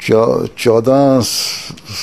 14